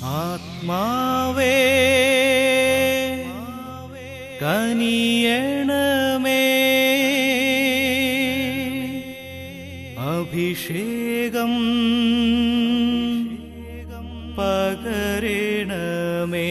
ആത്മാവേ കനിയണമേ, അഭിഷേകം പകരണമേ.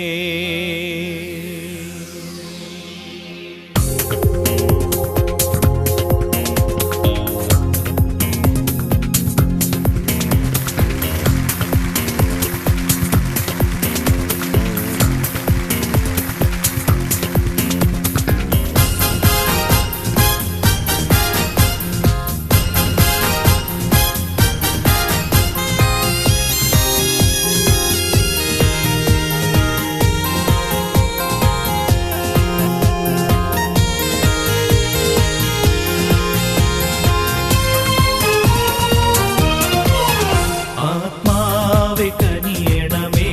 കനിയണമേ,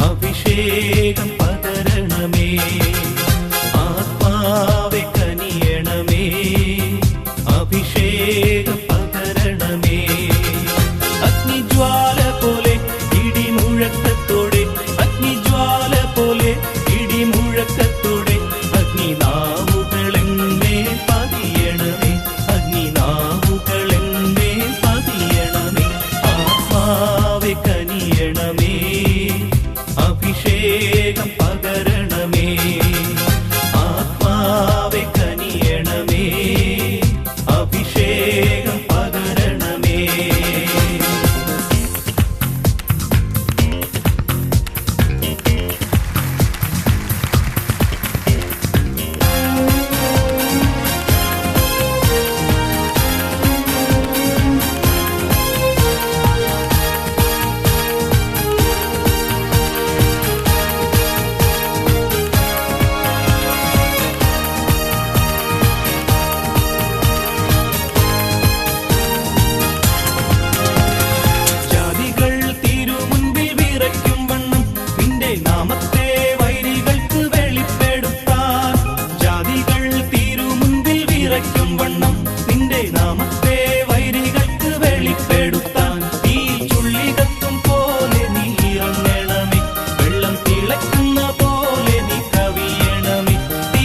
അഭിഷേകം പകരണമേ. ആത്മാവേ കനിയണമേ, അഭിഷേകം പകരണമേ. അഗ്നിജ്വാല പോലെ ഇടിമുഴക്കത്തോടെ, അഗ്നിജ്വാല പോലെ ഇടിമുഴക്കത്തോടെ അഗ്നിനാവുകളെന്നെ പതിയണമേ, അഗ്നിനാവുകളെന്നെ പതിയണമേ. ആത്മാവേ കനിയണമേ, അഭിഷേകം പകരണമേ. ആത്മാവേ കനിയണമേ, അഭിഷേകം പകരണമേ. നാമത്തെ വൈരികൾക്ക് വെളിപ്പെടുത്താൻ, ജാതികൾ തിരുമുൻപിൽ വിറയ്ക്കും വണ്ണം നിന്റെ നാമത്തെ വൈരികൾക്ക് വെളിപ്പെടുത്താൻ. ഈ ചുള്ളികത്തും പോലെ നീ ഇറങ്ങണമേ, വെള്ളം തിളയ്ക്കുന്ന പോലെ നീ കവിയണമേ.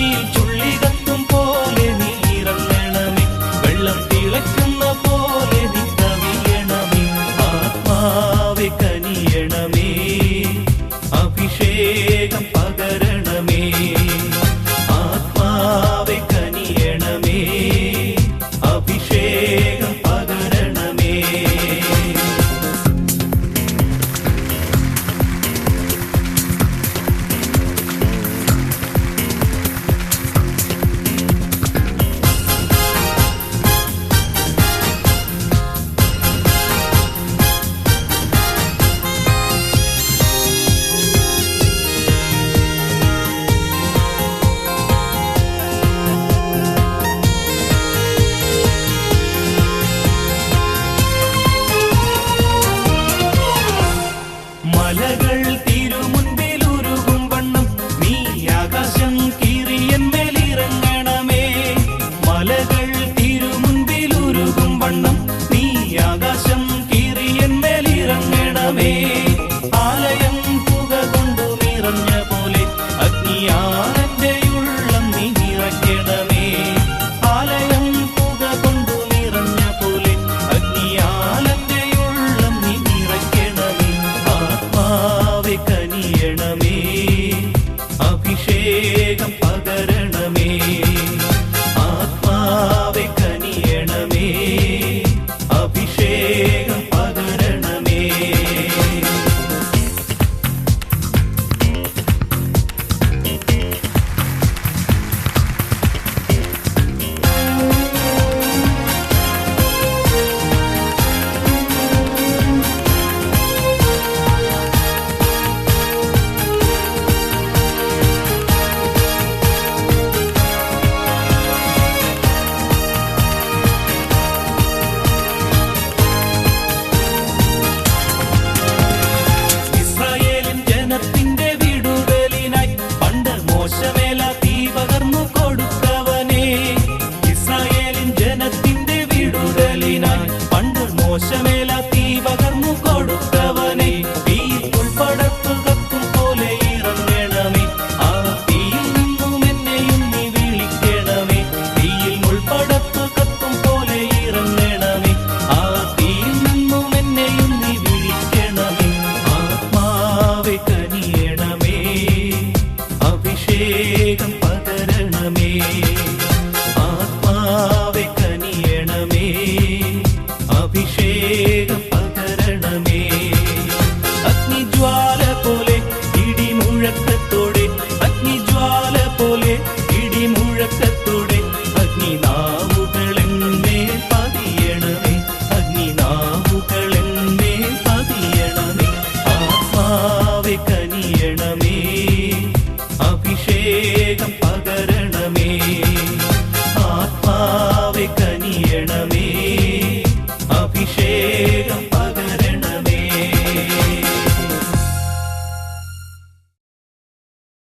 ഈ ചുള്ളികത്തും പോലെ നീ ഇറങ്ങണമേ, വെള്ളം തിളയ്ക്കുന്ന പോലെ നീ കവിയണമേ. ആത്മാവേ കനിയണമേ, അഭിഷേകം പകരണമേ. ആത്മാവേ കനിയണമേ, അഭിഷേകം പകരണമേ. മലകൾ തിരുമുൻപിൽ ഉരുകും വണ്ണം നീ ആകാശം കീറിയന്മേലിറങ്ങണമേ. മലകൾ തിരുമുൻപിൽ ഉരുകും വണ്ണം നീ ആകാശം കീറിയന്മേലിറങ്ങണമേ.